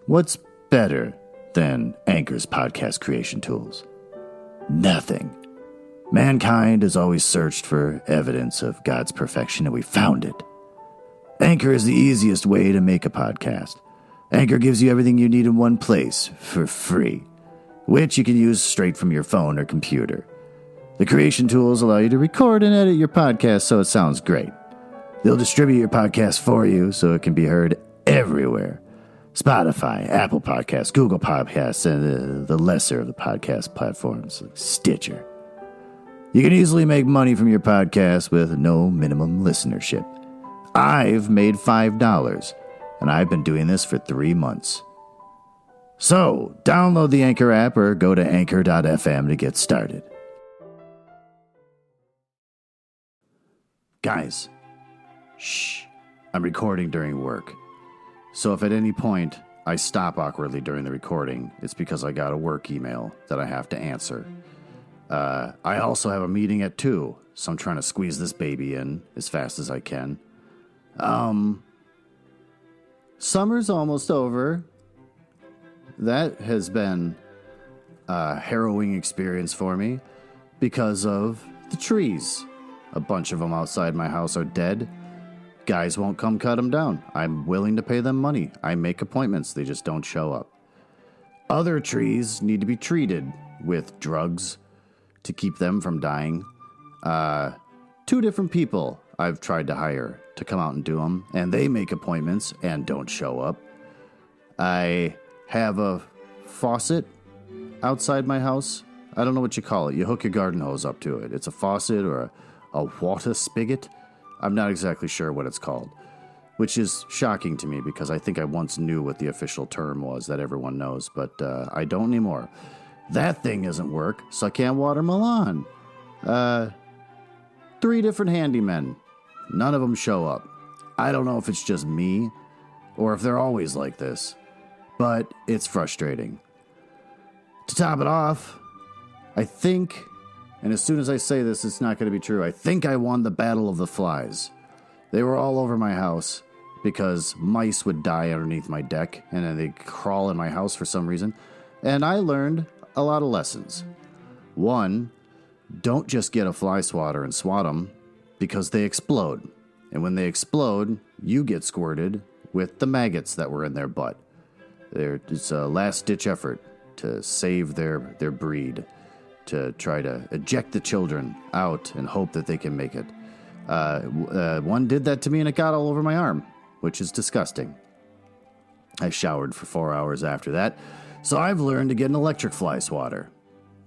What's better than Anchor's podcast creation tools? Nothing. Mankind has always searched for evidence of God's perfection, and we found it. Anchor is the easiest way to make a podcast. Anchor gives you everything you need in one place for free, which you can use straight from your phone or computer. The creation tools allow you to record and edit your podcast so it sounds great. They'll distribute your podcast for you so it can be heard everywhere. Spotify, Apple Podcasts, Google Podcasts, and the lesser of the podcast platforms like Stitcher. You can easily make money from your podcast with no minimum listenership. I've made $5, and I've been doing this for 3 months. So, download the Anchor app or go to anchor.fm to get started. Guys, shh, I'm recording during work. So if at any point I stop awkwardly during the recording, it's because I got a work email that I have to answer. I also have a meeting at 2, so I'm trying to squeeze this baby in as fast as I can. Summer's almost over. That has been a harrowing experience for me because of the trees. A bunch of them outside my house are dead. Guys won't come cut them down. I'm willing to pay them money. I make appointments. They just don't show up. Other trees need to be treated with drugs to keep them from dying. 2 different people I've tried to hire to come out and do them, and they make appointments and don't show up. I have a faucet outside my house. I don't know what you call it. You hook your garden hose up to it. It's a faucet or a water spigot. I'm not exactly sure what it's called, which is shocking to me because I think I once knew what the official term was that everyone knows, but I don't anymore. That thing doesn't work, so I can't water my lawn. 3 different handymen. None of them show up. I don't know if it's just me or if they're always like this, but it's frustrating. To top it off, I think... And as soon as I say this, it's not going to be true. I think I won the battle of the flies. They were all over my house because mice would die underneath my deck, and then they'd crawl in my house for some reason. And I learned a lot of lessons. 1, don't just get a fly swatter and swat them because they explode. And when they explode, you get squirted with the maggots that were in their butt. It's a last-ditch effort to save their breed, to try to eject the children out and hope that they can make it. One did that to me and it got all over my arm, which is disgusting. I showered for 4 hours after that, so I've learned to get an electric fly swatter.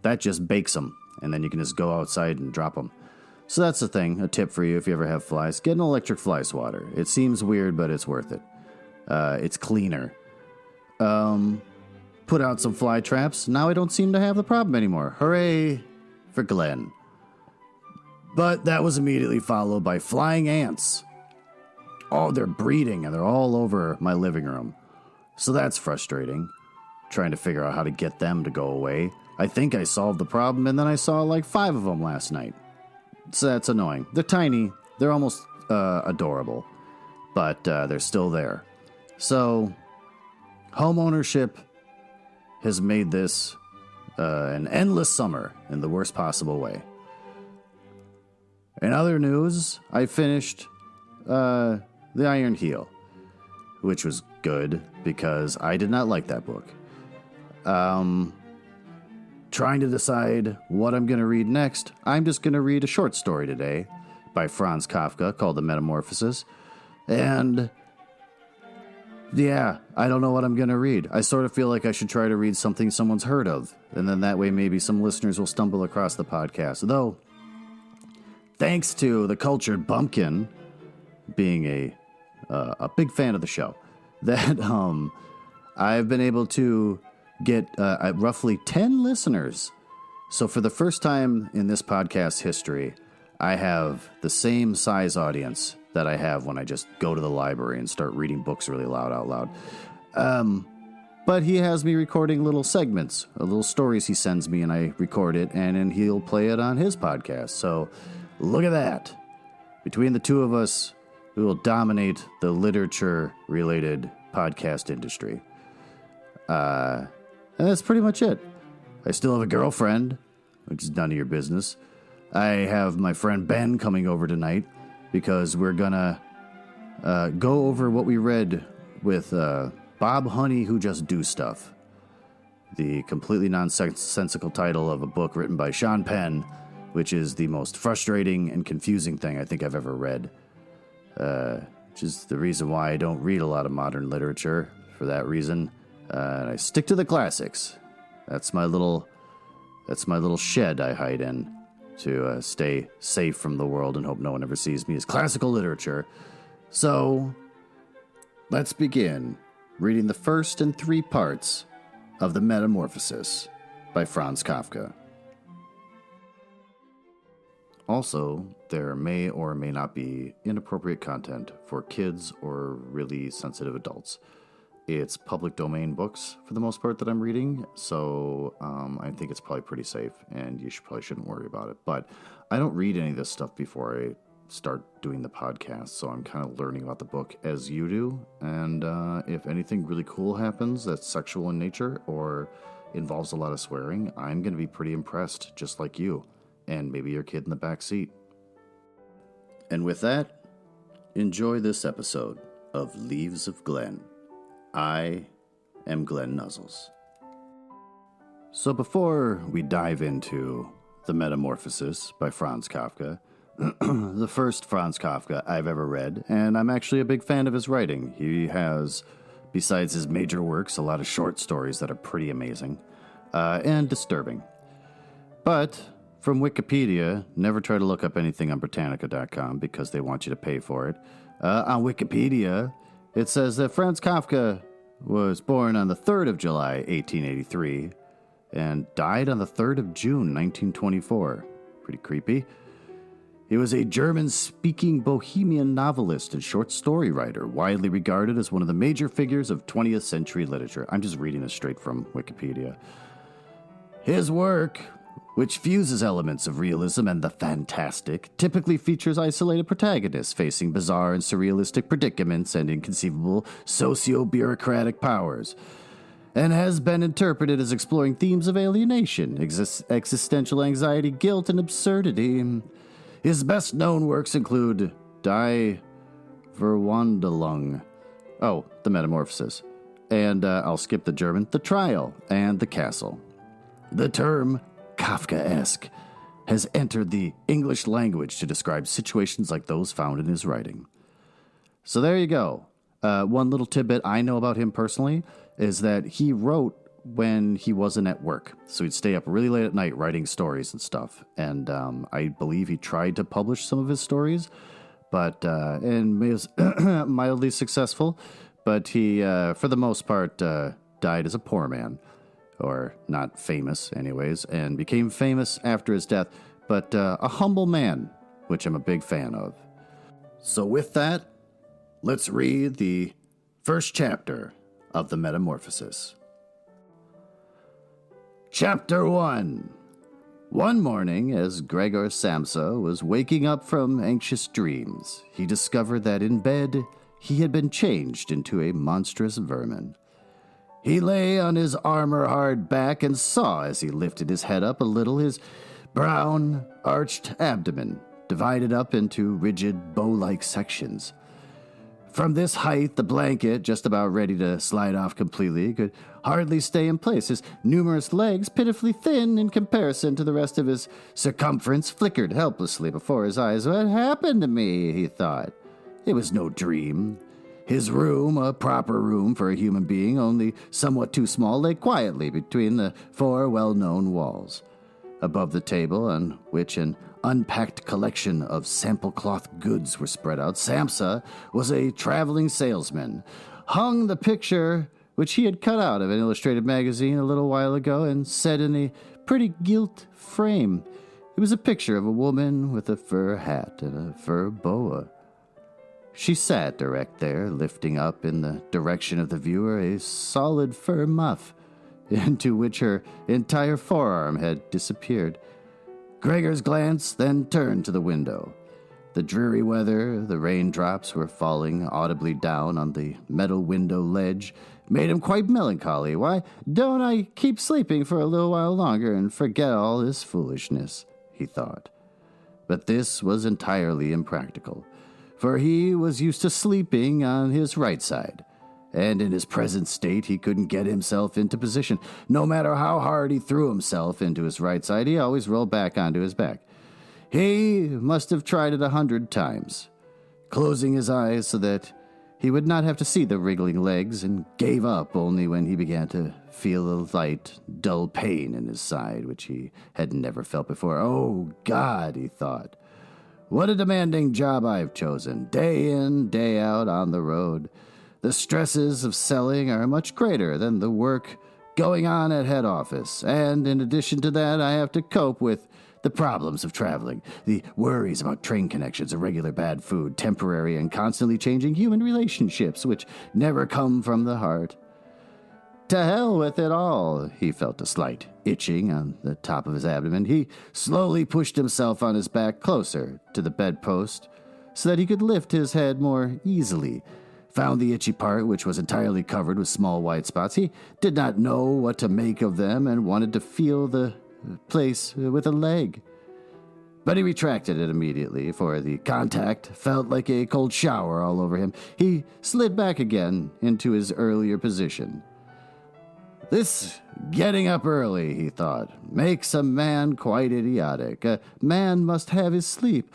That just bakes them, and then you can just go outside and drop them. So that's the thing, a tip for you if you ever have flies. Get an electric fly swatter. It seems weird, but it's worth it. It's cleaner. Put out some fly traps. Now I don't seem to have the problem anymore. Hooray for Glenn. But that was immediately followed by flying ants. Oh, they're breeding and they're all over my living room. So that's frustrating. Trying to figure out how to get them to go away. I think I solved the problem and then I saw like 5 of them last night. So that's annoying. They're tiny. They're almost adorable. But they're still there. So, home ownership has made this an endless summer in the worst possible way. In other news, I finished The Iron Heel, which was good because I did not like that book. Trying to decide what I'm going to read next, I'm just going to read a short story today by Franz Kafka called The Metamorphosis. And yeah, I don't know what I'm going to read. I sort of feel like I should try to read something someone's heard of, and then that way maybe some listeners will stumble across the podcast. Though, thanks to the Cultured Bumpkin being a big fan of the show, that I've been able to get roughly 10 listeners. So for the first time in this podcast history, I have the same size audience that I have when I just go to the library and start reading books really loud out loud. But he has me recording little segments, little stories he sends me, and I record it, and then he'll play it on his podcast. So look at that. Between the two of us, we will dominate the literature-related podcast industry. And that's pretty much it. I still have a girlfriend, which is none of your business. I have my friend Ben coming over tonight because we're gonna go over what we read with Bob Honey Who Just Do Stuff. The completely nonsensical title of a book written by Sean Penn, which is the most frustrating and confusing thing I think I've ever read. Which is the reason why I don't read a lot of modern literature, for that reason. And I stick to the classics. That's my little shed I hide in to stay safe from the world and hope no one ever sees me, is classical literature. So, let's begin reading the first in 3 parts of the Metamorphosis by Franz Kafka. Also, there may or may not be inappropriate content for kids or really sensitive adults. It's public domain books for the most part that I'm reading, so I think it's probably pretty safe, and you probably shouldn't worry about it. But I don't read any of this stuff before I start doing the podcast, so I'm kind of learning about the book as you do. And if anything really cool happens that's sexual in nature or involves a lot of swearing, I'm going to be pretty impressed, just like you, and maybe your kid in the back seat. And with that, enjoy this episode of Leaves of Glen. I am Glenn Nuzzles. So before we dive into The Metamorphosis by Franz Kafka, the first Franz Kafka I've ever read, and I'm actually a big fan of his writing. He has, besides his major works, a lot of short stories that are pretty amazing and disturbing. But from Wikipedia, never try to look up anything on Britannica.com because they want you to pay for it. On Wikipedia, it says that Franz Kafka was born on the 3rd of July, 1883, and died on the 3rd of June, 1924. Pretty creepy. He was a German-speaking Bohemian novelist and short story writer, widely regarded as one of the major figures of 20th century literature. I'm just reading this straight from Wikipedia. His work, which fuses elements of realism and the fantastic, typically features isolated protagonists facing bizarre and surrealistic predicaments and inconceivable socio-bureaucratic powers, and has been interpreted as exploring themes of alienation, existential anxiety, guilt, and absurdity. His best-known works include Die Verwandlung, The Metamorphosis, and I'll skip the German, The Trial, and The Castle. The term Kafkaesque has entered the English language to describe situations like those found in his writing. So there you go. One little tidbit I know about him personally is that he wrote when he wasn't at work. So he'd stay up really late at night writing stories and stuff. And I believe he tried to publish some of his stories, and he was mildly successful. But he, for the most part, died as a poor man. Or not famous, anyways, and became famous after his death, but a humble man, which I'm a big fan of. So with that, let's read the first chapter of The Metamorphosis. Chapter 1. One morning, as Gregor Samsa was waking up from anxious dreams, he discovered that in bed he had been changed into a monstrous vermin. He lay on his armor-hard back and saw, as he lifted his head up a little, his brown, arched abdomen, divided up into rigid, bow-like sections. From this height, the blanket, just about ready to slide off completely, could hardly stay in place. His numerous legs, pitifully thin in comparison to the rest of his circumference, flickered helplessly before his eyes. What happened to me, he thought. It was no dream. His room, a proper room for a human being, only somewhat too small, lay quietly between the 4 well-known walls. Above the table, on which an unpacked collection of sample cloth goods were spread out, Samsa was a traveling salesman. Hung the picture which he had cut out of an illustrated magazine a little while ago and set in a pretty gilt frame. It was a picture of a woman with a fur hat and a fur boa. She sat erect there, lifting up in the direction of the viewer a solid fur muff, into which her entire forearm had disappeared. Gregor's glance then turned to the window. The dreary weather, the raindrops were falling audibly down on the metal window ledge, made him quite melancholy. Why don't I keep sleeping for a little while longer and forget all this foolishness, he thought. But this was entirely impractical, for he was used to sleeping on his right side, and in his present state he couldn't get himself into position. No matter how hard he threw himself into his right side, he always rolled back onto his back. He must have tried it 100 times, closing his eyes so that he would not have to see the wriggling legs, and gave up only when he began to feel a light, dull pain in his side, which he had never felt before. Oh, God, he thought. What a demanding job I've chosen, day in, day out on the road. The stresses of selling are much greater than the work going on at head office, and in addition to that, I have to cope with the problems of traveling, the worries about train connections, irregular bad food, temporary and constantly changing human relationships which never come from the heart. To hell with it all, he felt a slight itching on the top of his abdomen. He slowly pushed himself on his back closer to the bedpost so that he could lift his head more easily. Found the itchy part, which was entirely covered with small white spots. He did not know what to make of them and wanted to feel the place with a leg. But he retracted it immediately, for the contact felt like a cold shower all over him. He slid back again into his earlier position. This getting up early, he thought, makes a man quite idiotic. A man must have his sleep.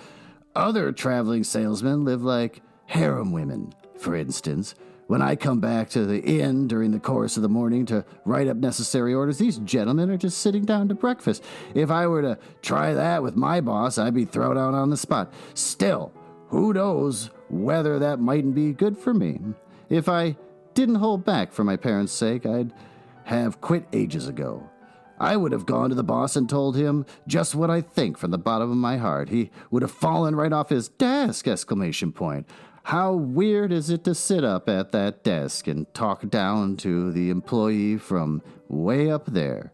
Other traveling salesmen live like harem women, for instance. When I come back to the inn during the course of the morning to write up necessary orders, these gentlemen are just sitting down to breakfast. If I were to try that with my boss, I'd be thrown out on the spot. Still, who knows whether that mightn't be good for me. If I didn't hold back for my parents' sake, I'd have quit ages ago. I would have gone to the boss and told him just what I think from the bottom of my heart. He would have fallen right off his desk, exclamation point. How weird is it to sit up at that desk and talk down to the employee from way up there?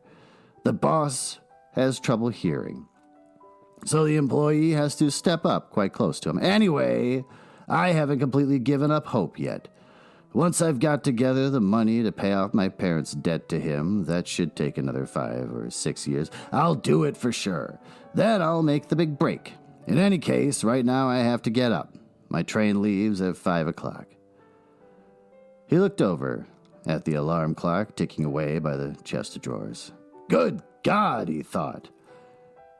The boss has trouble hearing, so the employee has to step up quite close to him. Anyway, I haven't completely given up hope yet. Once I've got together the money to pay off my parents' debt to him, that should take another 5 or 6 years, I'll do it for sure. Then I'll make the big break. In any case, right now I have to get up. My train leaves at 5 o'clock. He looked over at the alarm clock ticking away by the chest of drawers. Good God, he thought.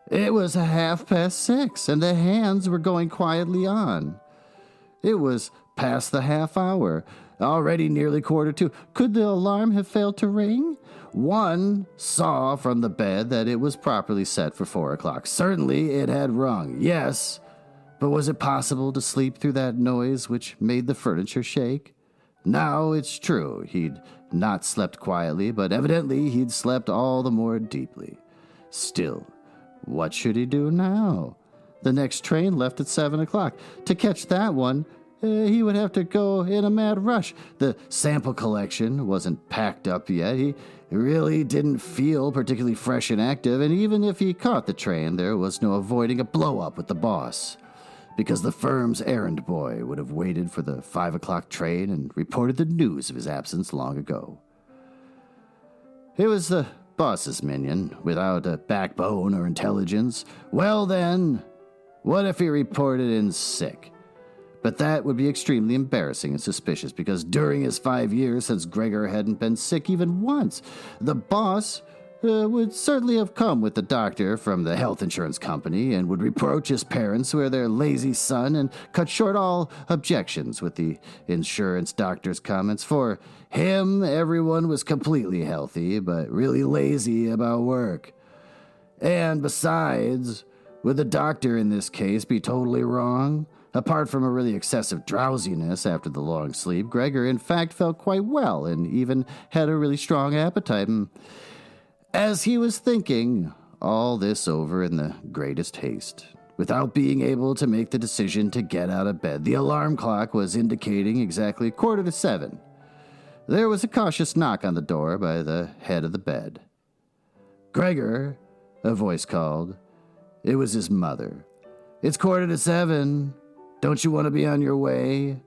It was 6:30, and the hands were going quietly on. It was past the half hour, already nearly 1:45. Could the alarm have failed to ring? One saw from the bed that it was properly set for 4 o'clock. Certainly it had rung, yes. But was it possible to sleep through that noise which made the furniture shake? Now, it's true, he'd not slept quietly, but evidently he'd slept all the more deeply. Still, what should he do now? The next train left at 7 o'clock. To catch that one, he would have to go in a mad rush. The sample collection wasn't packed up yet. He really didn't feel particularly fresh and active, and even if he caught the train, there was no avoiding a blow-up with the boss, because the firm's errand boy would have waited for the 5 o'clock train and reported the news of his absence long ago. It was the boss's minion, without a backbone or intelligence. Well then, what if he reported in sick? But that would be extremely embarrassing and suspicious, because during his 5 years since Gregor hadn't been sick even once, the boss would certainly have come with the doctor from the health insurance company and would reproach his parents for their lazy son and cut short all objections with the insurance doctor's comments. For him, everyone was completely healthy, but really lazy about work. And besides, would the doctor in this case be totally wrong? Apart from a really excessive drowsiness after the long sleep, Gregor in fact felt quite well and even had a really strong appetite. As he was thinking all this over in the greatest haste, without being able to make the decision to get out of bed, the alarm clock was indicating exactly 7:15. There was a cautious knock on the door by the head of the bed. "Gregor," a voice called. It was his mother. "It's 7:15. Don't you want to be on your way?"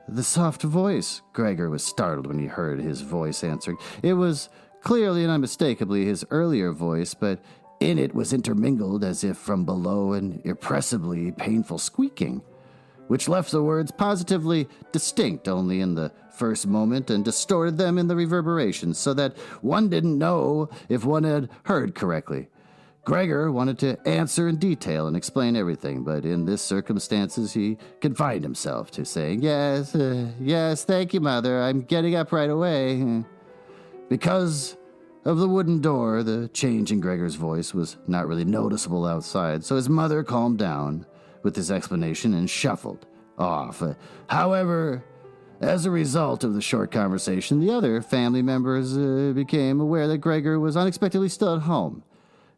The soft voice. Gregor was startled when he heard his voice answering. It was clearly and unmistakably his earlier voice, but in it was intermingled, as if from below, an irrepressibly painful squeaking, which left the words positively distinct only in the first moment and distorted them in the reverberations, so that one didn't know if one had heard correctly. Gregor wanted to answer in detail and explain everything, but in this circumstances he confined himself to saying, yes, thank you, Mother, I'm getting up right away. Because of the wooden door, the change in Gregor's voice was not really noticeable outside, so his mother calmed down with his explanation and shuffled off. However, as a result of the short conversation, the other family members became aware that Gregor was unexpectedly still at home,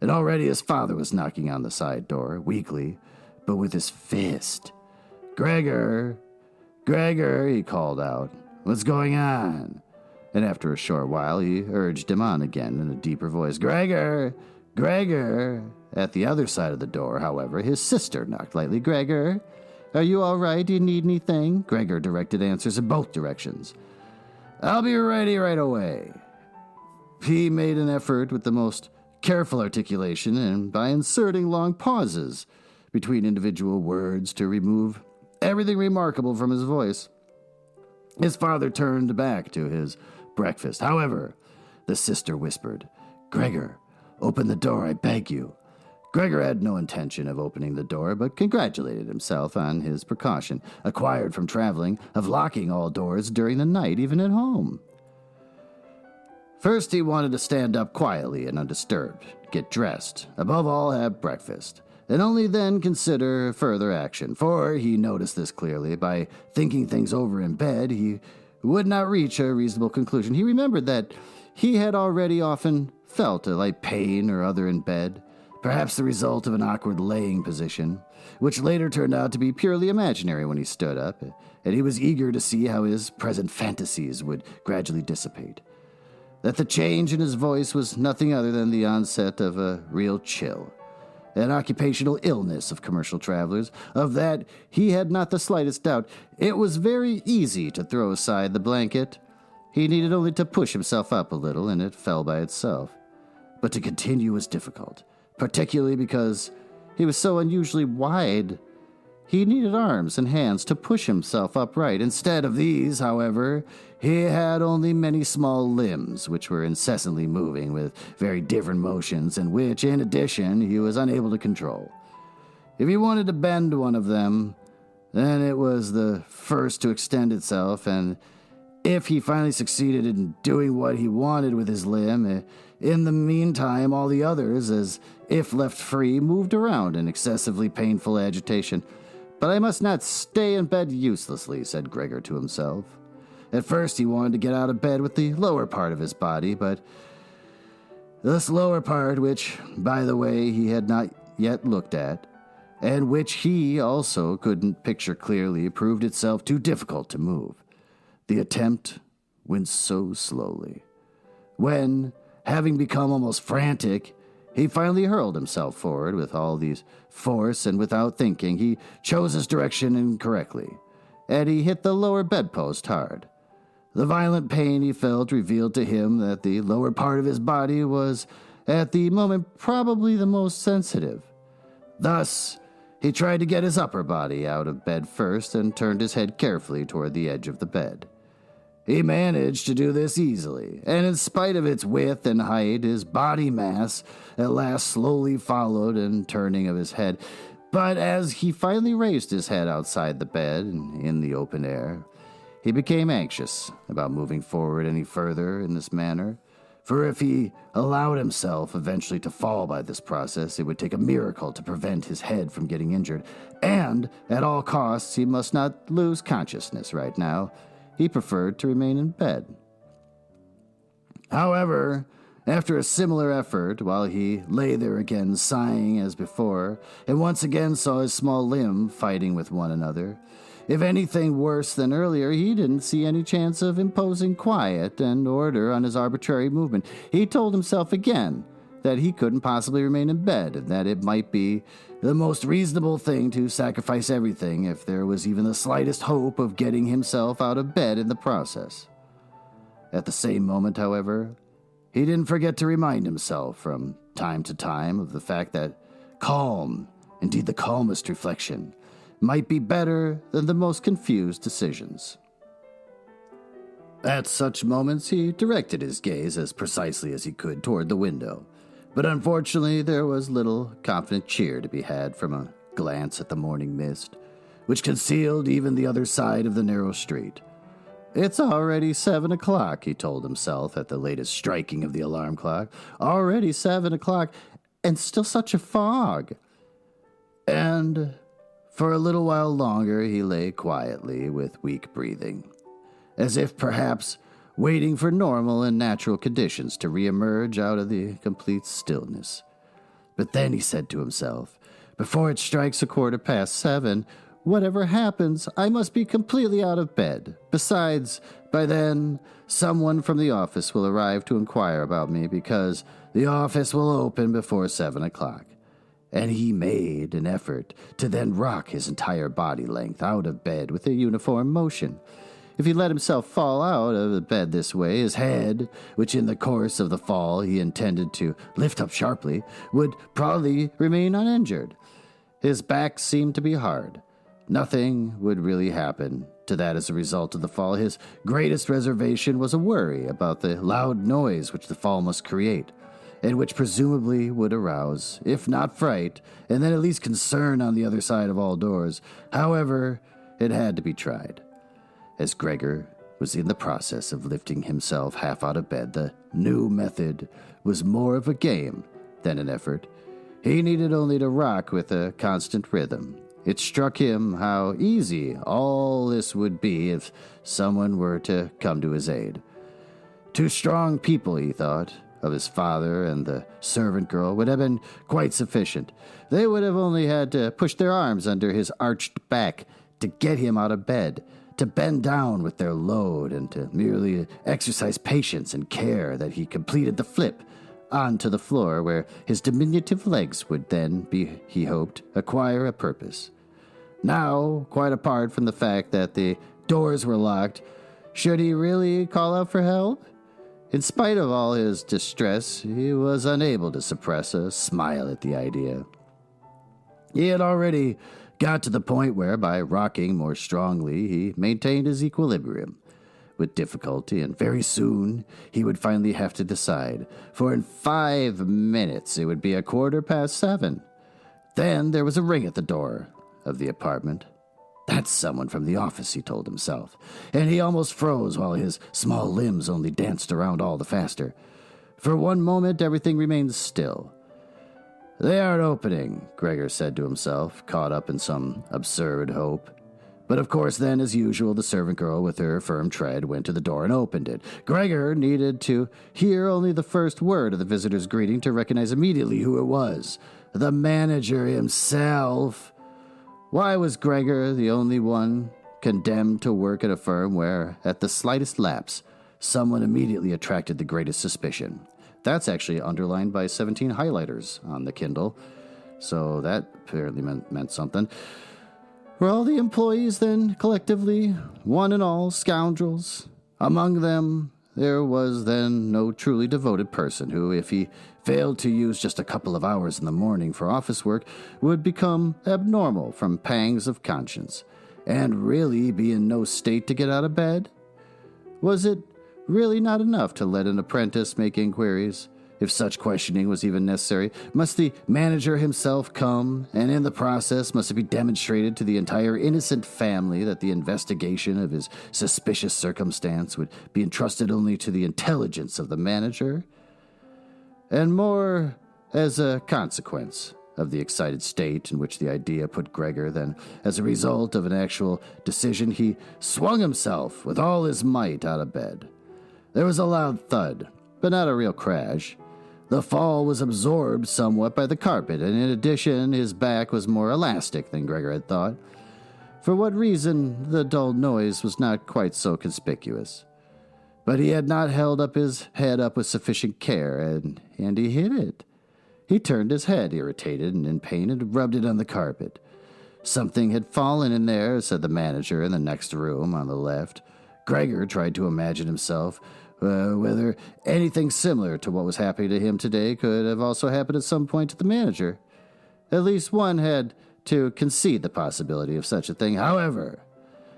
and already his father was knocking on the side door, weakly, but with his fist. Gregor, he called out, what's going on? And after a short while, he urged him on again in a deeper voice. Gregor! At the other side of the door, however, his sister knocked lightly. Gregor, are you all right? Do you need anything? Gregor directed answers in both directions. I'll be ready right away. He made an effort with the most careful articulation and by inserting long pauses between individual words to remove everything remarkable from his voice. His father turned back to his breakfast. However, the sister whispered, Gregor, open the door, I beg you. Gregor had no intention of opening the door, but congratulated himself on his precaution, acquired from traveling, of locking all doors during the night, even at home. First, he wanted to stand up quietly and undisturbed, get dressed, above all have breakfast, and only then consider further action, for he noticed this clearly. By thinking things over in bed, he would not reach a reasonable conclusion. He remembered that he had already often felt a light pain or other in bed, perhaps the result of an awkward laying position, which later turned out to be purely imaginary when he stood up, and he was eager to see how his present fantasies would gradually dissipate. That the change in his voice was nothing other than the onset of a real chill, an occupational illness of commercial travelers. Of that he had not the slightest doubt. It was very easy to throw aside the blanket. He needed only to push himself up a little, and it fell by itself. But to continue was difficult, particularly because he was so unusually wide. He needed arms and hands to push himself upright. Instead of these, however, he had only many small limbs, which were incessantly moving with very different motions, and which, in addition, he was unable to control. If he wanted to bend one of them, then it was the first to extend itself, and if he finally succeeded in doing what he wanted with his limb, in the meantime, all the others, as if left free, moved around in excessively painful agitation. But I must not stay in bed uselessly, said Gregor to himself. At first he wanted to get out of bed with the lower part of his body, but this lower part, which, by the way, he had not yet looked at, and which he also couldn't picture clearly, proved itself too difficult to move. The attempt went so slowly. When, having become almost frantic, he finally hurled himself forward with all these force, and without thinking, he chose his direction incorrectly, and he hit the lower bedpost hard. The violent pain he felt revealed to him that the lower part of his body was, at the moment, probably the most sensitive. Thus, he tried to get his upper body out of bed first and turned his head carefully toward the edge of the bed. He managed to do this easily, and in spite of its width and height, his body mass at last slowly followed in turning of his head. But as he finally raised his head outside the bed and in the open air, he became anxious about moving forward any further in this manner, for if he allowed himself eventually to fall by this process, it would take a miracle to prevent his head from getting injured, and at all costs he must not lose consciousness right now. He preferred to remain in bed. However, after a similar effort, while he lay there again sighing as before, and once again saw his small limb fighting with one another, if anything worse than earlier, he didn't see any chance of imposing quiet and order on his arbitrary movement. He told himself again that he couldn't possibly remain in bed, and that it might be the most reasonable thing to sacrifice everything if there was even the slightest hope of getting himself out of bed in the process. At the same moment, however, he didn't forget to remind himself from time to time of the fact that calm, indeed the calmest reflection, might be better than the most confused decisions. At such moments, he directed his gaze as precisely as he could toward the window, but unfortunately there was little confident cheer to be had from a glance at the morning mist, which concealed even the other side of the narrow street. "It's already 7 o'clock, he told himself at the latest striking of the alarm clock. Already 7 o'clock, and still such a fog. And for a little while longer he lay quietly with weak breathing, as if perhaps waiting for normal and natural conditions to reemerge out of the complete stillness. But then he said to himself, "Before it strikes 7:15, whatever happens, I must be completely out of bed. Besides, by then, someone from the office will arrive to inquire about me because the office will open before 7 o'clock. And he made an effort to then rock his entire body length out of bed with a uniform motion. If he let himself fall out of the bed this way, his head, which in the course of the fall he intended to lift up sharply, would probably remain uninjured. His back seemed to be hard. Nothing would really happen to that as a result of the fall. His greatest reservation was a worry about the loud noise which the fall must create, and which presumably would arouse, if not fright, and then at least concern on the other side of all doors. However, it had to be tried. As Gregor was in the process of lifting himself half out of bed, the new method was more of a game than an effort. He needed only to rock with a constant rhythm. It struck him how easy all this would be if someone were to come to his aid. Two strong people, he thought, of his father and the servant girl, would have been quite sufficient. They would have only had to push their arms under his arched back to get him out of bed, to bend down with their load, and to merely exercise patience and care that he completed the flip onto the floor, where his diminutive legs would then be, he hoped, acquire a purpose. Now, quite apart from the fact that the doors were locked, should he really call out for help? In spite of all his distress, he was unable to suppress a smile at the idea. He had already got to the point where, by rocking more strongly, he maintained his equilibrium with difficulty, and very soon he would finally have to decide, for in 5 minutes it would be 7:15. Then there was a ring at the door of the apartment. That's someone from the office, he told himself, and he almost froze while his small limbs only danced around all the faster. For one moment everything remained still. "They aren't opening," Gregor said to himself, caught up in some absurd hope. But of course then, as usual, the servant girl with her firm tread went to the door and opened it. Gregor needed to hear only the first word of the visitor's greeting to recognize immediately who it was. The manager himself. Why was Gregor the only one condemned to work at a firm where, at the slightest lapse, someone immediately attracted the greatest suspicion? That's actually underlined by 17 highlighters on the Kindle, so that apparently meant something. Were all the employees then collectively, one and all, scoundrels? Among them, there was then no truly devoted person who, if he failed to use just a couple of hours in the morning for office work, would become abnormal from pangs of conscience, and really be in no state to get out of bed? Was it really not enough to let an apprentice make inquiries? If such questioning was even necessary, must the manager himself come, and in the process must it be demonstrated to the entire innocent family that the investigation of his suspicious circumstance would be entrusted only to the intelligence of the manager? And more as a consequence of the excited state in which the idea put Gregor than as a result of an actual decision, he swung himself with all his might out of bed. There was a loud thud, but not a real crash. The fall was absorbed somewhat by the carpet, and in addition, his back was more elastic than Gregor had thought. For what reason, the dull noise was not quite so conspicuous. But he had not held up his head up with sufficient care, and he hit it. He turned his head, irritated and in pain, and rubbed it on the carpet. Something had fallen in there, said the manager in the next room on the left. Gregor tried to imagine himself whether anything similar to what was happening to him today could have also happened at some point to the manager. At least one had to concede the possibility of such a thing. However,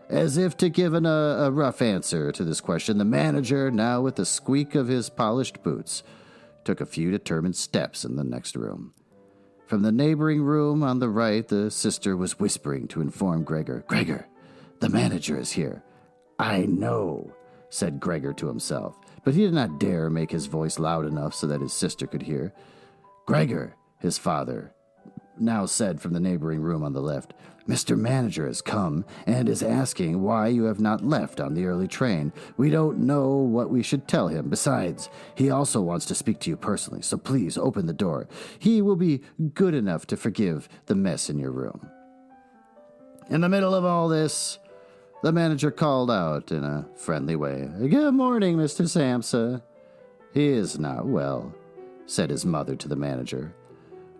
as if to give a rough answer to this question, the manager, now with the squeak of his polished boots, took a few determined steps in the next room. From the neighboring room on the right, the sister was whispering to inform Gregor. "Gregor, the manager is here." "I know," said Gregor to himself, but he did not dare make his voice loud enough so that his sister could hear. "Gregor," his father now said from the neighboring room on the left, "Mr. Manager has come and is asking why you have not left on the early train. We don't know what we should tell him. Besides, he also wants to speak to you personally, so please open the door. He will be good enough to forgive the mess in your room." In the middle of all this, the manager called out in a friendly way, "Good morning, Mr. Samsa." "He is not well," said his mother to the manager,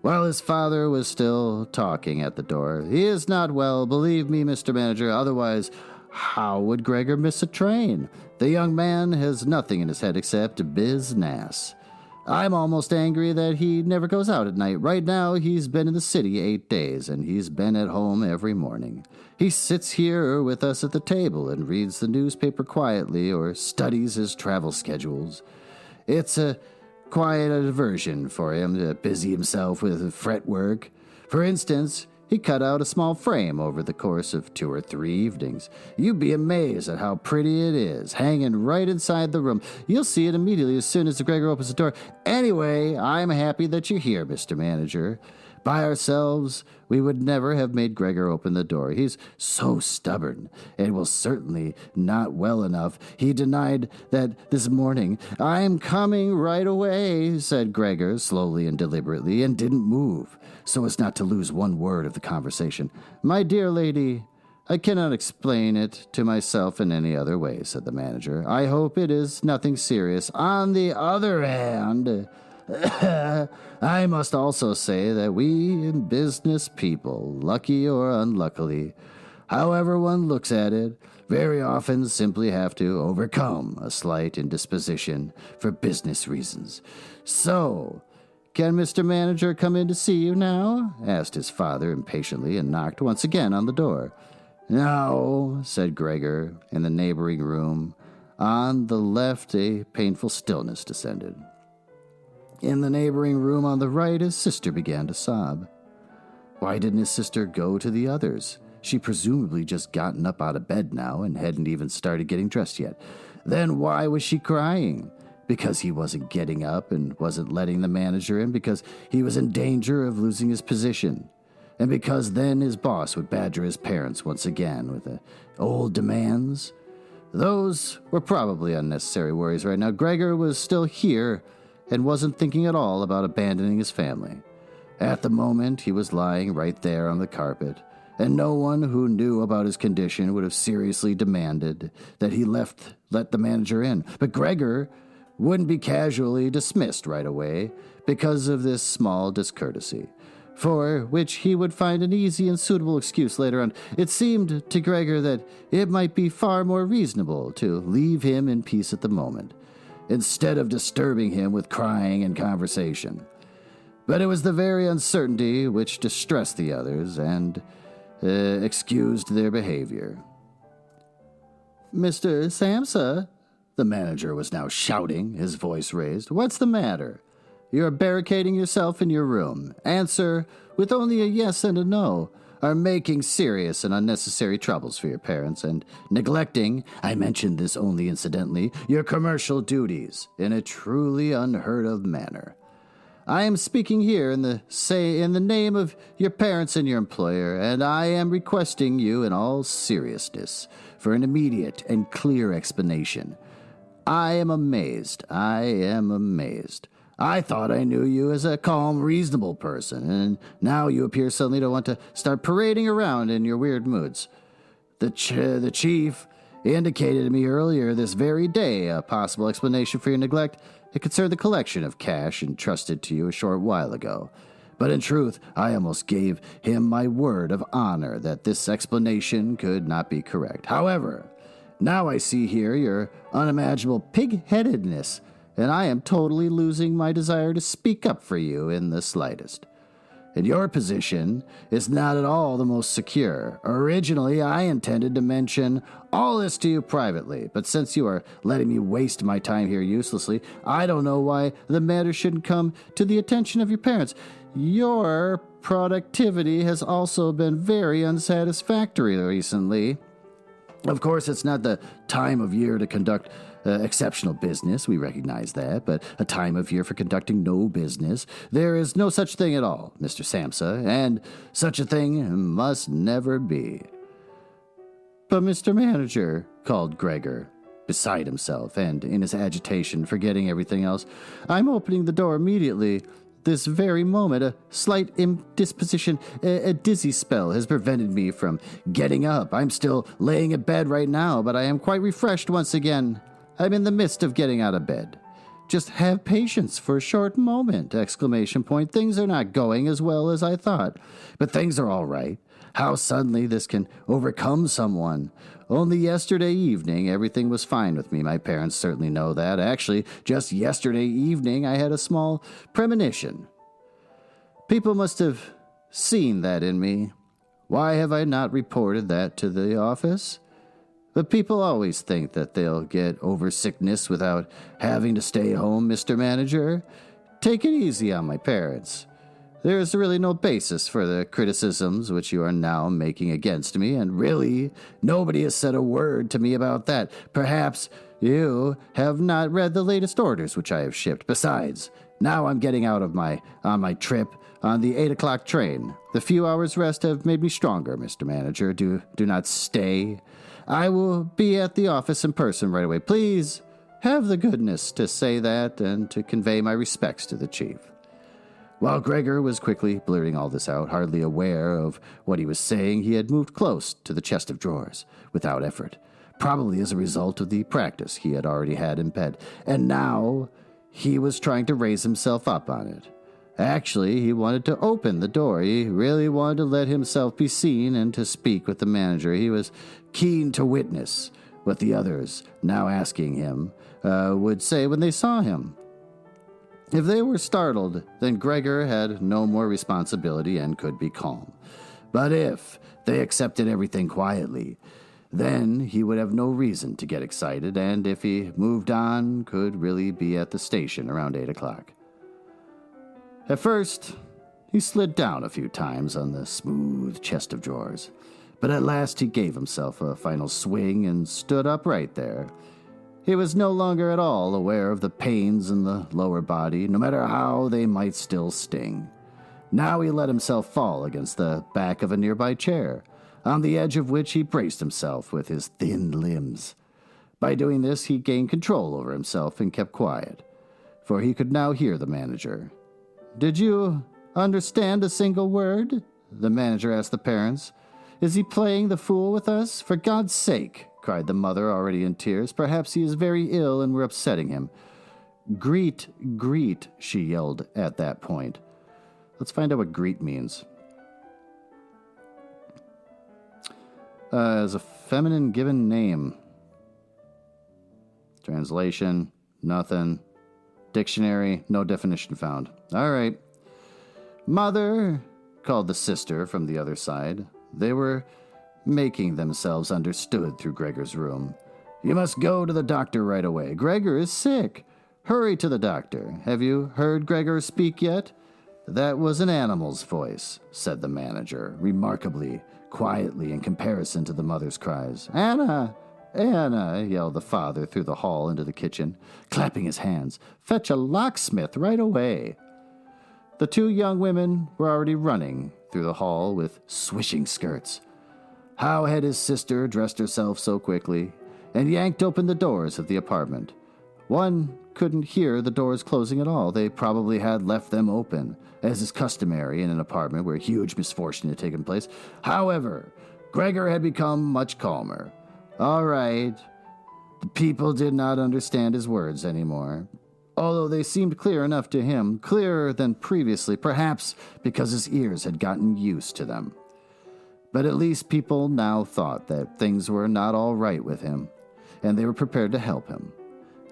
while his father was still talking at the door. "He is not well, believe me, Mr. Manager, otherwise how would Gregor miss a train? The young man has nothing in his head except business. I'm almost angry that he never goes out at night. Right now he's been in the city 8 days, and he's been at home every morning. He sits here with us at the table and reads the newspaper quietly or studies his travel schedules. It's quite a diversion for him to busy himself with fretwork. For instance, he cut out a small frame over the course of 2 or 3 evenings. You'd be amazed at how pretty it is, hanging right inside the room. You'll see it immediately as soon as Gregor opens the door. Anyway, I'm happy that you're here, Mr. Manager. By ourselves, we would never have made Gregor open the door. He's so stubborn, and will certainly not well enough. He denied that this morning. I'm coming right away, said Gregor slowly and deliberately, and didn't move, so as not to lose one word of the conversation. My dear lady, I cannot explain it to myself in any other way, said the manager. I hope it is nothing serious. On the other hand, I must also say that we business people, lucky or unluckily, however one looks at it, very often simply have to overcome a slight indisposition for business reasons. So, can Mr. Manager come in to see you now? Asked his father impatiently and knocked once again on the door. No, said Gregor in the neighboring room. On the left, a painful stillness descended. In the neighboring room on the right, his sister began to sob. Why didn't his sister go to the others? She presumably just gotten up out of bed now and hadn't even started getting dressed yet. Then why was she crying? Because he wasn't getting up and wasn't letting the manager in, because he was in danger of losing his position, and because then his boss would badger his parents once again with old demands. Those were probably unnecessary worries right now. Gregor was still here and wasn't thinking at all about abandoning his family. At the moment, he was lying right there on the carpet, and no one who knew about his condition would have seriously demanded that he let the manager in. But Gregor wouldn't be casually dismissed right away because of this small discourtesy, for which he would find an easy and suitable excuse later on. It seemed to Gregor that it might be far more reasonable to leave him in peace at the moment, instead of disturbing him with crying and conversation. But it was the very uncertainty which distressed the others and excused their behavior. Mr. Samsa, the manager was now shouting, his voice raised. What's the matter? You're barricading yourself in your room. Answer with only a yes and a no. Are making serious and unnecessary troubles for your parents and neglecting, I mentioned this only incidentally, your commercial duties in a truly unheard of manner. I am speaking here in the name of your parents and your employer, and I am requesting you in all seriousness for an immediate and clear explanation. I am amazed. I thought I knew you as a calm, reasonable person, and now you appear suddenly to want to start parading around in your weird moods. The chief He indicated to me earlier this very day a possible explanation for your neglect. It concerned the collection of cash entrusted to you a short while ago. But in truth, I almost gave him my word of honor that this explanation could not be correct. However, now I see here your unimaginable pig-headedness, and I am totally losing my desire to speak up for you in the slightest. And your position is not at all the most secure. Originally, I intended to mention all this to you privately, but since you are letting me waste my time here uselessly, I don't know why the matter shouldn't come to the attention of your parents. Your productivity has also been very unsatisfactory recently. Of course, it's not the time of year to conduct exceptional business, we recognize that, but a time of year for conducting no business. There is no such thing at all, Mr. Samsa, and such a thing must never be. But Mr. Manager, called Gregor, beside himself, and in his agitation forgetting everything else, I'm opening the door immediately. This very moment, a slight indisposition, a dizzy spell has prevented me from getting up. I'm still laying in bed right now, but I am quite refreshed once again. I'm in the midst of getting out of bed. Just have patience for a short moment! Exclamation point. Things are not going as well as I thought, but things are all right. How suddenly this can overcome someone. Only yesterday evening, everything was fine with me. My parents certainly know that. Actually, just yesterday evening, I had a small premonition. People must have seen that in me. Why have I not reported that to the office? But people always think that they'll get over sickness without having to stay home, Mr. Manager. Take it easy on my parents. There is really no basis for the criticisms which you are now making against me, and really, nobody has said a word to me about that. Perhaps you have not read the latest orders which I have shipped. Besides, now I'm getting out of on my trip on the 8 o'clock train. The few hours' rest have made me stronger, Mr. Manager. Do not stay. I will be at the office in person right away. Please have the goodness to say that and to convey my respects to the chief. While Gregor was quickly blurting all this out, hardly aware of what he was saying, he had moved close to the chest of drawers without effort, probably as a result of the practice he had already had in bed, and now he was trying to raise himself up on it. Actually, he wanted to open the door. He really wanted to let himself be seen and to speak with the manager. He was keen to witness what the others, now asking him, would say when they saw him. If they were startled, then Gregor had no more responsibility and could be calm. But if they accepted everything quietly, then he would have no reason to get excited, and if he moved on, could really be at the station around 8 o'clock. At first, he slid down a few times on the smooth chest of drawers, but at last he gave himself a final swing and stood upright there. He was no longer at all aware of the pains in the lower body, no matter how they might still sting. Now he let himself fall against the back of a nearby chair, on the edge of which he braced himself with his thin limbs. By doing this, he gained control over himself and kept quiet, for he could now hear the manager. "Did you understand a single word?" the manager asked the parents. "Is he playing the fool with us? For God's sake!" cried the mother, already in tears. "Perhaps he is very ill and we're upsetting him." "Greet, greet," she yelled at that point. Let's find out what greet means. As a feminine given name. Translation, nothing. Dictionary, no definition found. All right. "Mother," called the sister from the other side. They were making themselves understood through Gregor's room. "You must go to the doctor right away. Gregor is sick. Hurry to the doctor. Have you heard Gregor speak yet?" "That was an animal's voice," said the manager, remarkably quietly in comparison to the mother's cries. "Anna! Anna!" yelled the father through the hall into the kitchen, clapping his hands. "Fetch a locksmith right away." The two young women were already running through the hall with swishing skirts. How had his sister dressed herself so quickly and yanked open the doors of the apartment? One couldn't hear the doors closing at all. They probably had left them open, as is customary in an apartment where huge misfortune had taken place. However, Gregor had become much calmer. All right. The people did not understand his words anymore, although they seemed clear enough to him, clearer than previously, perhaps because his ears had gotten used to them. But at least people now thought that things were not all right with him, and they were prepared to help him.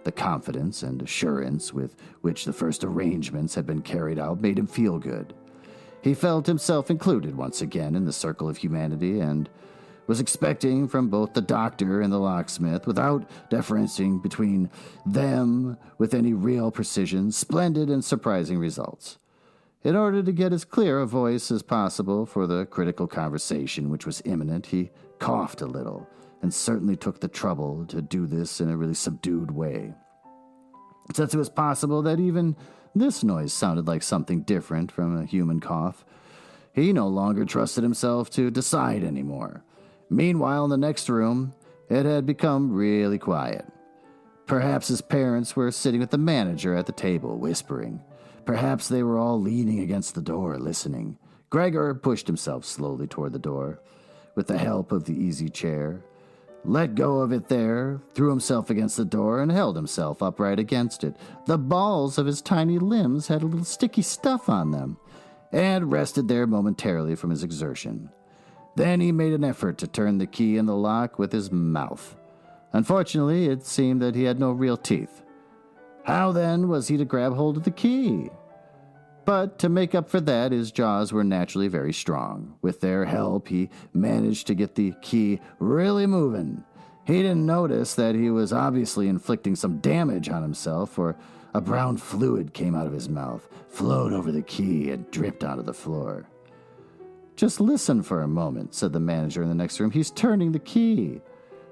The confidence and assurance with which the first arrangements had been carried out made him feel good. He felt himself included once again in the circle of humanity, and was expecting from both the doctor and the locksmith, without differentiating between them with any real precision, splendid and surprising results. In order to get as clear a voice as possible for the critical conversation which was imminent, he coughed a little, and certainly took the trouble to do this in a really subdued way. Since it was possible that even this noise sounded like something different from a human cough, he no longer trusted himself to decide anymore. Meanwhile, in the next room, it had become really quiet. Perhaps his parents were sitting with the manager at the table, whispering. Perhaps they were all leaning against the door, listening. Gregor pushed himself slowly toward the door, with the help of the easy chair, let go of it there, threw himself against the door, and held himself upright against it. The balls of his tiny limbs had a little sticky stuff on them, and rested there momentarily from his exertion. Then he made an effort to turn the key in the lock with his mouth. Unfortunately, it seemed that he had no real teeth. How, then, was he to grab hold of the key? But to make up for that, his jaws were naturally very strong. With their help, he managed to get the key really moving. He didn't notice that he was obviously inflicting some damage on himself, for a brown fluid came out of his mouth, flowed over the key, and dripped onto the floor. "Just listen for a moment," said the manager in the next room. "He's turning the key."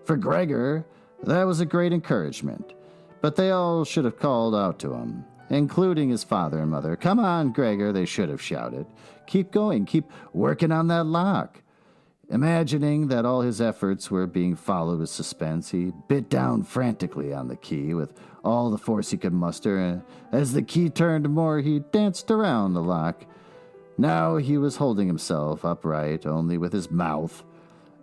For Gregor, that was a great encouragement, but they all should have called out to him, including his father and mother. "Come on, Gregor," they should have shouted. "Keep going, keep working on that lock." Imagining that all his efforts were being followed with suspense, he bit down frantically on the key with all the force he could muster, and as the key turned more, he danced around the lock. Now he was holding himself upright only with his mouth,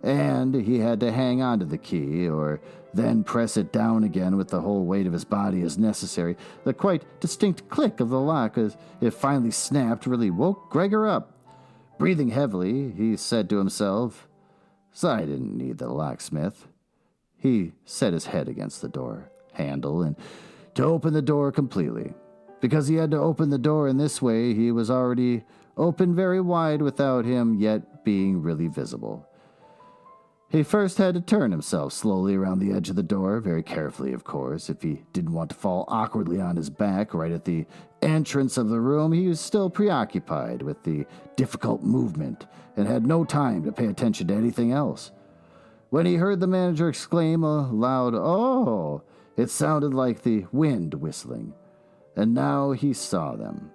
and he had to hang on to the key, or then press it down again with the whole weight of his body as necessary. The quite distinct click of the lock as it finally snapped really woke Gregor up. Breathing heavily, he said to himself, "So I didn't need the locksmith." He set his head against the door handle and to open the door completely. Because he had to open the door in this way, he was already open very wide without him yet being really visible. He first had to turn himself slowly around the edge of the door, very carefully, of course, if he didn't want to fall awkwardly on his back right at the entrance of the room. He was still preoccupied with the difficult movement and had no time to pay attention to anything else. When he heard the manager exclaim a loud, "Oh!" it sounded like the wind whistling, and now he saw them.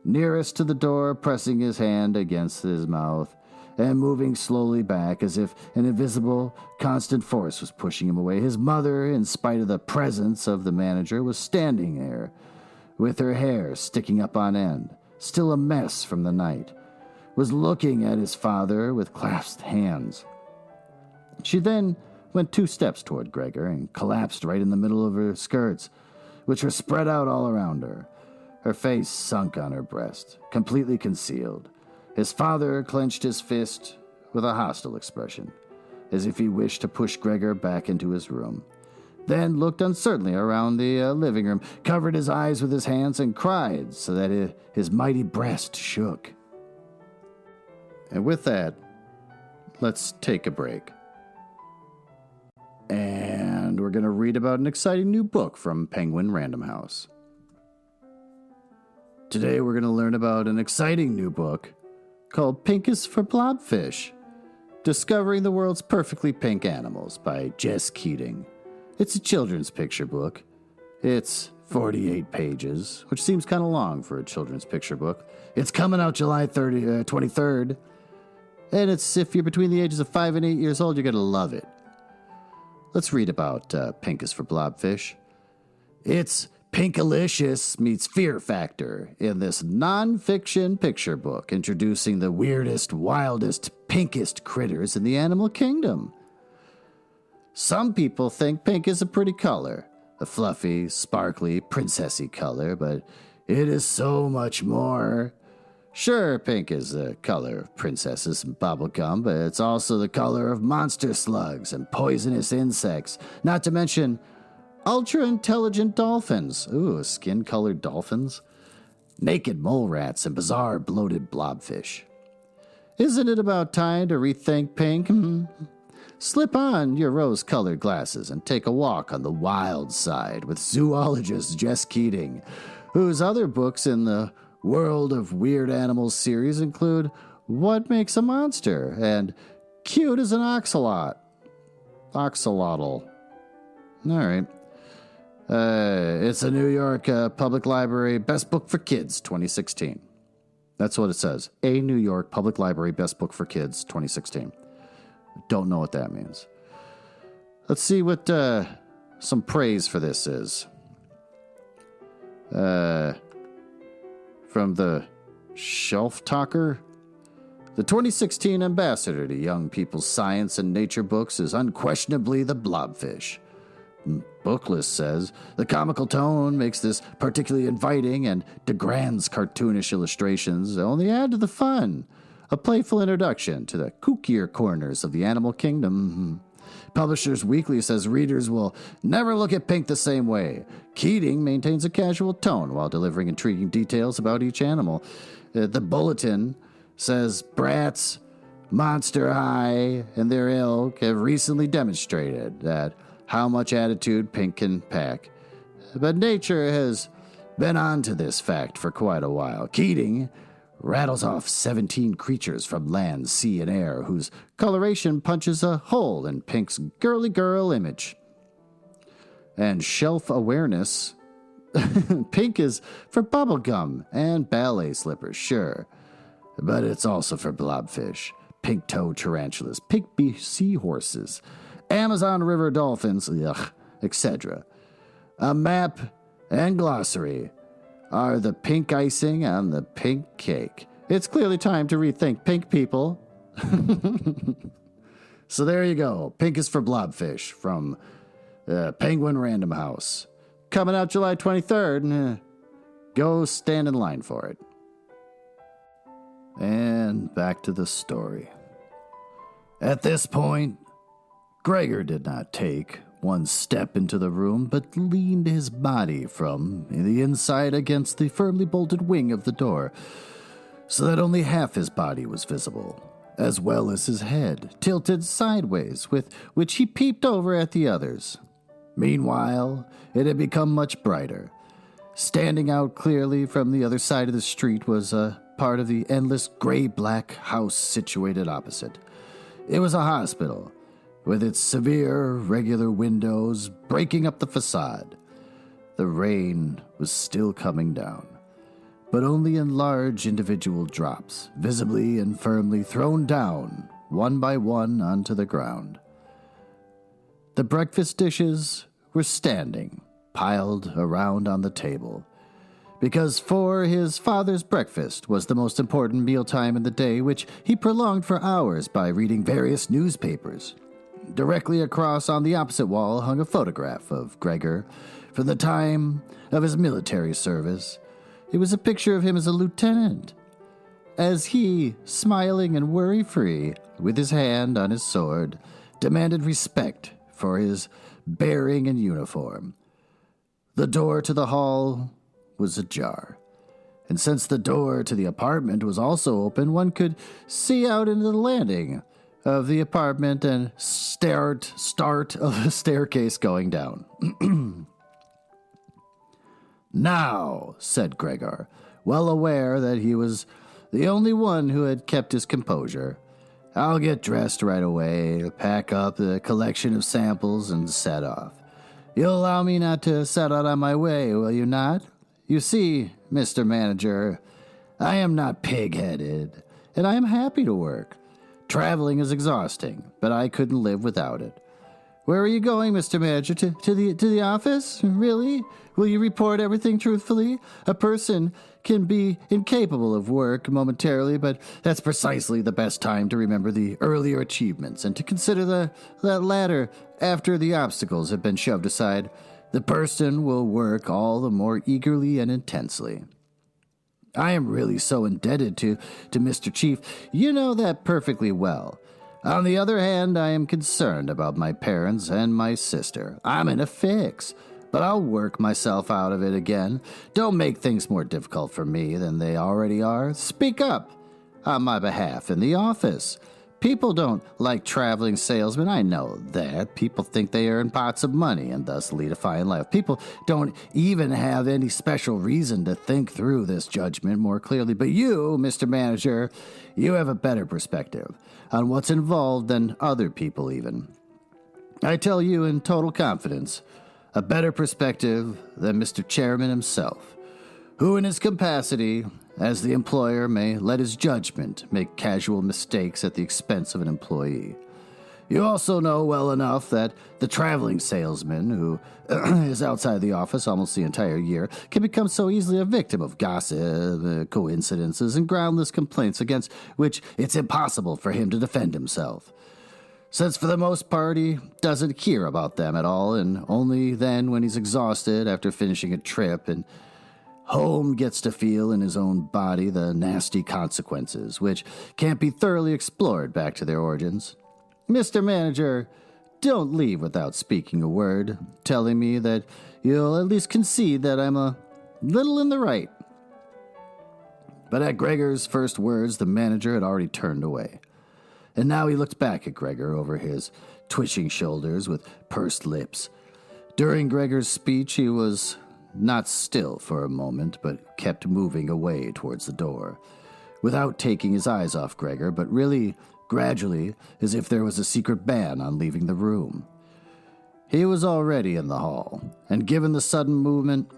Nearest to the door, pressing his hand against his mouth, and moving slowly back as if an invisible, constant force was pushing him away. His mother, in spite of the presence of the manager, was standing there, with her hair sticking up on end, still a mess from the night, was looking at his father with clasped hands. She then went 2 steps toward Gregor and collapsed right in the middle of her skirts, which were spread out all around her. Her face sunk on her breast, completely concealed. His father clenched his fist with a hostile expression, as if he wished to push Gregor back into his room, then looked uncertainly around the living room, covered his eyes with his hands, and cried so that his mighty breast shook. And with that, let's take a break. And we're going to read about an exciting new book from Penguin Random House. Today we're going to learn about an exciting new book called Pink is for Blobfish, Discovering the World's Perfectly Pink Animals by Jess Keating. It's a children's picture book. It's 48 pages, which seems kind of long for a children's picture book. It's coming out July 23rd, and it's if you're between the ages of 5 and 8 years old, you're going to love it. Let's read about Pink is for Blobfish. It's Pinkalicious meets Fear Factor in this non-fiction picture book introducing the weirdest, wildest, pinkest critters in the animal kingdom. Some people think pink is a pretty color, a fluffy, sparkly, princessy color, but it is so much more. Sure, pink is the color of princesses and bubblegum, but it's also the color of monster slugs and poisonous insects, not to mention ultra-intelligent dolphins. Ooh, skin-colored dolphins? Naked mole rats and bizarre bloated blobfish. Isn't it about time to rethink pink? Slip on your rose-colored glasses and take a walk on the wild side with zoologist Jess Keating, whose other books in the World of Weird Animals series include What Makes a Monster and Cute as an Oxalot. Oxalotl. All right. It's a New York Public Library Best Book for Kids 2016. That's what it says. A New York Public Library Best Book for Kids 2016. Don't know what that means. Let's see what some praise for this is. From the Shelf Talker. The 2016 ambassador to young people's science and nature books is unquestionably the blobfish. Booklist says the comical tone makes this particularly inviting, and DeGrand's cartoonish illustrations only add to the fun. A playful introduction to the kookier corners of the animal kingdom. Publishers Weekly says readers will never look at pink the same way. Keating maintains a casual tone while delivering intriguing details about each animal. The Bulletin says Bratz, Monster High, and their ilk have recently demonstrated that how much attitude pink can pack. But nature has been on to this fact for quite a while. Keating rattles off 17 creatures from land, sea, and air whose coloration punches a hole in Pink's girly girl image. And shelf awareness. Pink is for bubblegum and ballet slippers, sure. But it's also for blobfish, pink-toed tarantulas, pink seahorses, Amazon River dolphins, etc. A map and glossary are the pink icing on the pink cake. It's clearly time to rethink pink, people. So there you go. Pink is for blobfish from Penguin Random House. Coming out July 23rd. Go stand in line for it. And back to the story. At this point, Gregor did not take one step into the room, but leaned his body from the inside against the firmly bolted wing of the door, so that only half his body was visible, as well as his head, tilted sideways, with which he peeped over at the others. Meanwhile, it had become much brighter. Standing out clearly from the other side of the street was a part of the endless gray-black house situated opposite. It was a hospital, with its severe, regular windows breaking up the facade. The rain was still coming down, but only in large individual drops, visibly and firmly thrown down, one by one, onto the ground. The breakfast dishes were standing, piled around on the table, because for his father's breakfast was the most important mealtime in the day, which he prolonged for hours by reading various newspapers. Directly across on the opposite wall hung a photograph of Gregor from the time of his military service. It was a picture of him as a lieutenant, as he, smiling and worry-free, with his hand on his sword, demanded respect for his bearing and uniform. The door to the hall was ajar, and since the door to the apartment was also open, one could see out into the landing of the apartment and start of a staircase going down. Now, said Gregor, well aware that he was the only one who had kept his composure, I'll get dressed right away, pack up the collection of samples, and set off. You'll allow me not to set out on my way, will you not? You see, Mr. Manager, I am not pig-headed, and I am happy to work. Traveling is exhausting, but I couldn't live without it. Where are you going, Mr. Manager? To the office? Really? Will you report everything truthfully? A person can be incapable of work momentarily, but that's precisely the best time to remember the earlier achievements and to consider that latter after the obstacles have been shoved aside. The person will work all the more eagerly and intensely. I am really so indebted to Mr. Chief. You know that perfectly well. On the other hand, I am concerned about my parents and my sister. I'm in a fix, but I'll work myself out of it again. Don't make things more difficult for me than they already are. Speak up on my behalf in the office. People don't like traveling salesmen. I know that. People think they earn pots of money and thus lead a fine life. People don't even have any special reason to think through this judgment more clearly. But you, Mr. Manager, you have a better perspective on what's involved than other people even. I tell you in total confidence, a better perspective than Mr. Chairman himself, who in his capacity as the employer may let his judgment make casual mistakes at the expense of an employee. You also know well enough that the traveling salesman, who is outside the office almost the entire year, can become so easily a victim of gossip, coincidences, and groundless complaints against which it's impossible for him to defend himself. Since for the most part he doesn't hear about them at all, and only then when he's exhausted after finishing a trip and home gets to feel in his own body the nasty consequences, which can't be thoroughly explored back to their origins. Mr. Manager, don't leave without speaking a word, telling me that you'll at least concede that I'm a little in the right. But at Gregor's first words, the manager had already turned away. And now he looked back at Gregor over his twitching shoulders with pursed lips. During Gregor's speech, he was not still for a moment, but kept moving away towards the door, without taking his eyes off Gregor, but really gradually, as if there was a secret ban on leaving the room. He was already in the hall, and given the sudden movement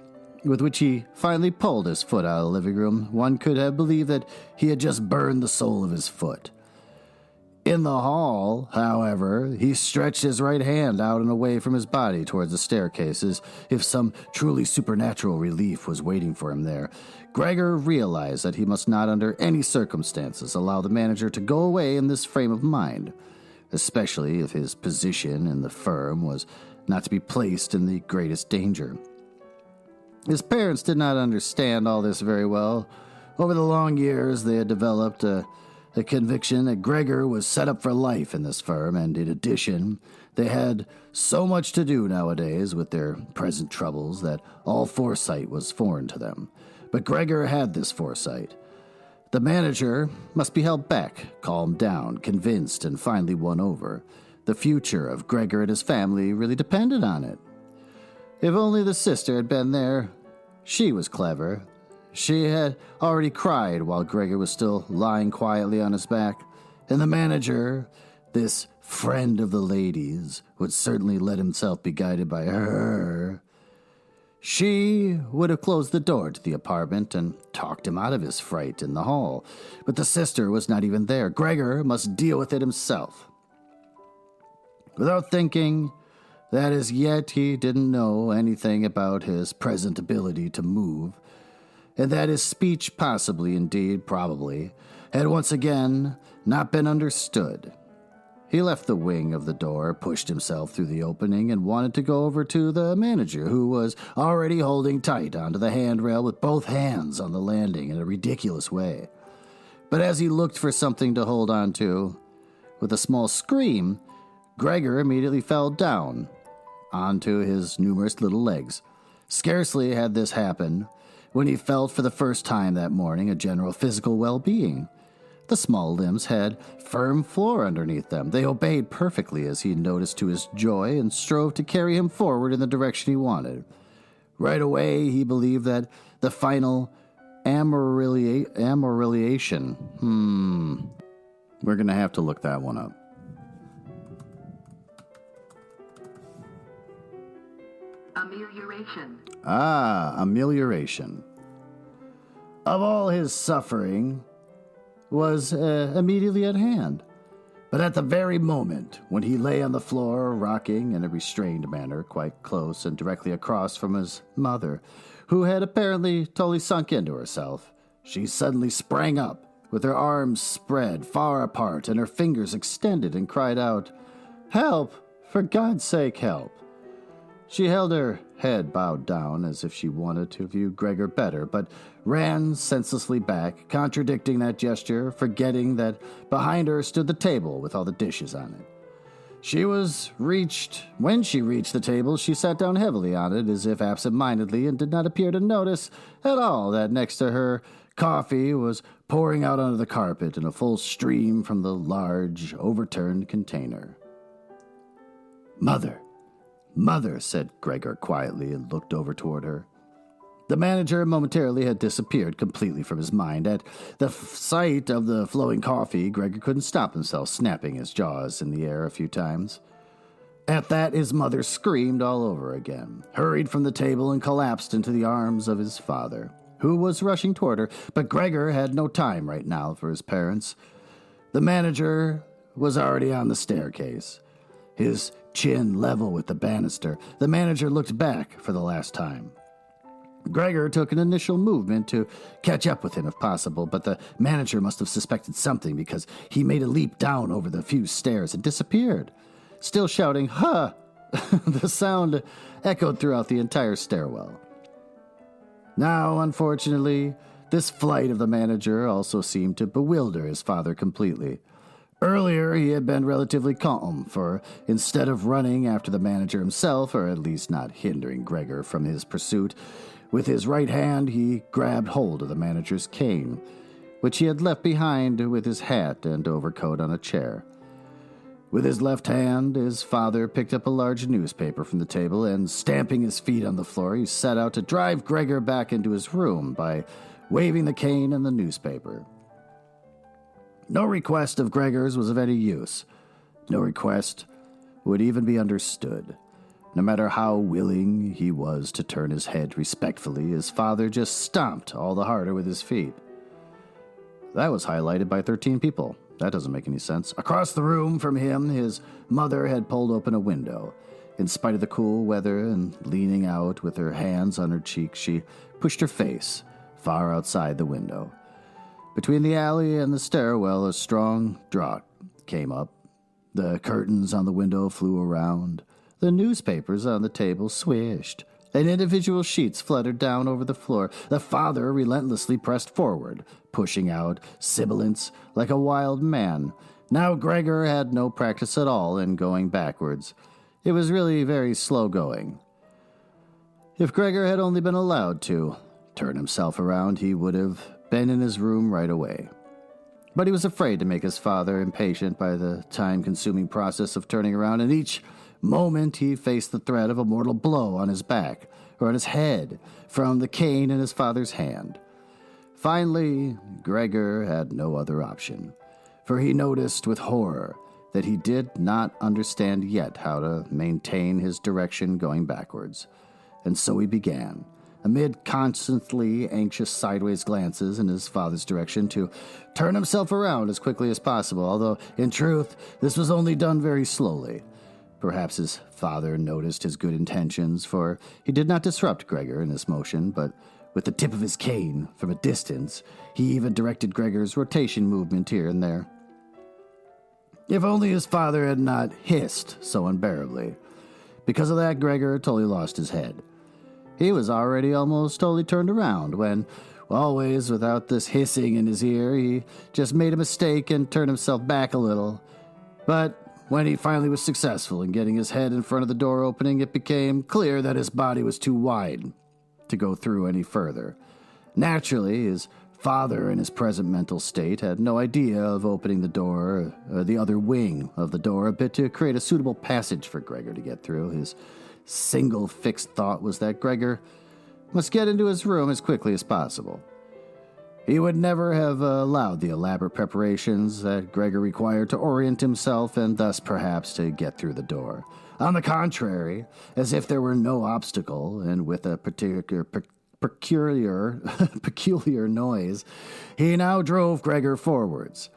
with which he finally pulled his foot out of the living room, one could have believed that he had just burned the sole of his foot. In the hall, however, he stretched his right hand out and away from his body towards the staircase as if some truly supernatural relief was waiting for him there. Gregor realized that he must not under any circumstances allow the manager to go away in this frame of mind, especially if his position in the firm was not to be placed in the greatest danger. His parents did not understand all this very well. Over the long years, they had developed a conviction that Gregor was set up for life in this firm, and in addition, they had so much to do nowadays with their present troubles that all foresight was foreign to them. But Gregor had this foresight. The manager must be held back, calmed down, convinced, and finally won over. The future of Gregor and his family really depended on it. If only the sister had been there. She was clever. She had already cried while Gregor was still lying quietly on his back, and the manager, this friend of the ladies, would certainly let himself be guided by her. She would have closed the door to the apartment and talked him out of his fright in the hall, but the sister was not even there. Gregor must deal with it himself. Without thinking, that as yet he didn't know anything about his present ability to move, and that his speech possibly, indeed, probably, had once again not been understood. He left the wing of the door, pushed himself through the opening, and wanted to go over to the manager, who was already holding tight onto the handrail with both hands on the landing in a ridiculous way. But as he looked for something to hold on to, with a small scream, Gregor immediately fell down onto his numerous little legs. Scarcely had this happened when he felt for the first time that morning a general physical well-being. The small limbs had firm floor underneath them. They obeyed perfectly as he noticed to his joy and strove to carry him forward in the direction he wanted. Right away, he believed that the final amoriliation. We're going to have to look that one up. Amelioration. Amelioration. Of all his suffering was immediately at hand. But at the very moment when he lay on the floor, rocking in a restrained manner, quite close and directly across from his mother, who had apparently totally sunk into herself, she suddenly sprang up, with her arms spread far apart and her fingers extended, and cried out, "Help! For God's sake, help!" She held her head bowed down as if she wanted to view Gregor better, but ran senselessly back, contradicting that gesture, forgetting that behind her stood the table with all the dishes on it. When she reached the table, she sat down heavily on it as if absent-mindedly, and did not appear to notice at all that next to her coffee was pouring out onto the carpet in a full stream from the large, overturned container. Mother, said Gregor quietly, and looked over toward her. The manager momentarily had disappeared completely from his mind. At the sight of the flowing coffee, Gregor couldn't stop himself snapping his jaws in the air a few times. At that, his mother screamed all over again, hurried from the table, and collapsed into the arms of his father, who was rushing toward her. But Gregor had no time right now for his parents. The manager was already on the staircase, his chin level with the banister. The manager looked back for the last time. Gregor took an initial movement to catch up with him if possible, but the manager must have suspected something, because he made a leap down over the few stairs and disappeared, still shouting, "Huh!" The sound echoed throughout the entire stairwell. Now, unfortunately, this flight of the manager also seemed to bewilder his father completely. Earlier, he had been relatively calm, for instead of running after the manager himself, or at least not hindering Gregor from his pursuit, with his right hand he grabbed hold of the manager's cane, which he had left behind with his hat and overcoat on a chair. With his left hand, his father picked up a large newspaper from the table, and stamping his feet on the floor, he set out to drive Gregor back into his room by waving the cane and the newspaper. No request of Gregor's was of any use. No request would even be understood. No matter how willing he was to turn his head respectfully, his father just stomped all the harder with his feet. That was highlighted by 13 people. That doesn't make any sense. Across the room from him, his mother had pulled open a window. In spite of the cool weather and leaning out with her hands on her cheeks, she pushed her face far outside the window. Between the alley and the stairwell, a strong draught came up. The curtains on the window flew around. The newspapers on the table swished, and individual sheets fluttered down over the floor. The father relentlessly pressed forward, pushing out sibilants like a wild man. Now Gregor had no practice at all in going backwards. It was really very slow going. If Gregor had only been allowed to turn himself around, he would have been in his room right away. But he was afraid to make his father impatient by the time-consuming process of turning around, and each moment he faced the threat of a mortal blow on his back or on his head from the cane in his father's hand. Finally, Gregor had no other option, for he noticed with horror that he did not understand yet how to maintain his direction going backwards. And so he began, amid constantly anxious sideways glances in his father's direction, to turn himself around as quickly as possible, although, in truth, this was only done very slowly. Perhaps his father noticed his good intentions, for he did not disrupt Gregor in this motion, but with the tip of his cane, from a distance, he even directed Gregor's rotation movement here and there. If only his father had not hissed so unbearably. Because of that, Gregor totally lost his head. He was already almost totally turned around when, always without this hissing in his ear, he just made a mistake and turned himself back a little. But when he finally was successful in getting his head in front of the door opening, it became clear that his body was too wide to go through any further. Naturally, his father, in his present mental state, had no idea of opening the door, or the other wing of the door, a bit to create a suitable passage for Gregor to get through. His single fixed thought was that Gregor must get into his room as quickly as possible. He would never have allowed the elaborate preparations that Gregor required to orient himself and thus perhaps to get through the door. On the contrary, as if there were no obstacle, and with a peculiar noise, he now drove Gregor forwards.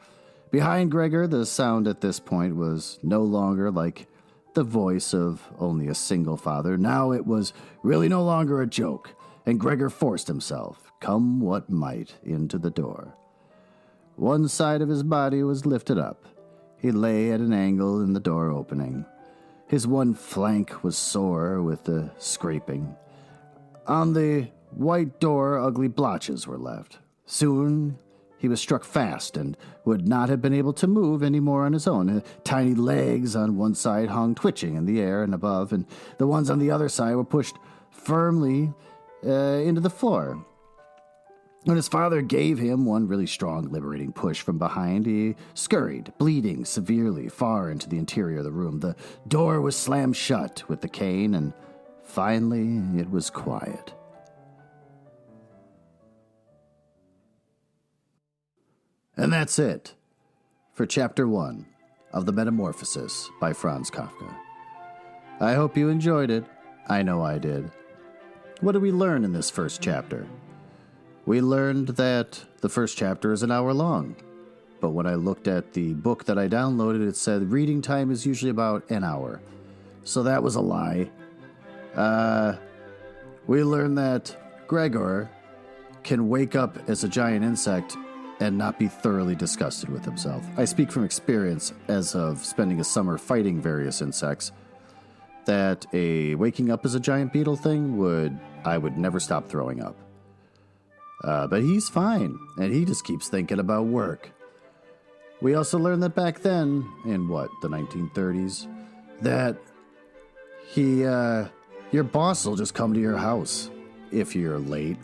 Behind Gregor, the sound at this point was no longer like the voice of only a single father. Now it was really no longer a joke, and Gregor forced himself, come what might, into the door. One side of his body was lifted up. He lay at an angle in the door opening. His one flank was sore with the scraping. On the white door, ugly blotches were left. Soon he was struck fast and would not have been able to move any more on his own. Tiny legs on one side hung twitching in the air and above, and the ones on the other side were pushed firmly into the floor. When his father gave him one really strong, liberating push from behind, he scurried, bleeding severely, far into the interior of the room. The door was slammed shut with the cane, and finally it was quiet. And that's it for Chapter 1 of The Metamorphosis by Franz Kafka. I hope you enjoyed it. I know I did. What did we learn in this first chapter? We learned that the first chapter is an hour long, but when I looked at the book that I downloaded, it said reading time is usually about an hour. So that was a lie. We learned that Gregor can wake up as a giant insect and not be thoroughly disgusted with himself. I speak from experience as of spending a summer fighting various insects, that waking up as a giant beetle thing I would never stop throwing up. But he's fine, and he just keeps thinking about work. We also learned that back then, in the 1930s, that your boss will just come to your house if you're late.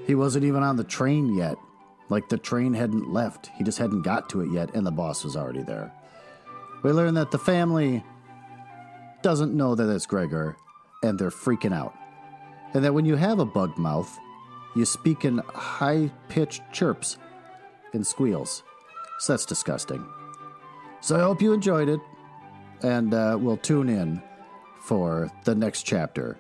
He wasn't even on the train yet. Like the train hadn't left. He just hadn't got to it yet, and the boss was already there. We learned that the family doesn't know that it's Gregor, and they're freaking out. And that when you have a bug mouth, you speak in high-pitched chirps and squeals. So that's disgusting. So I hope you enjoyed it, and we'll tune in for the next chapter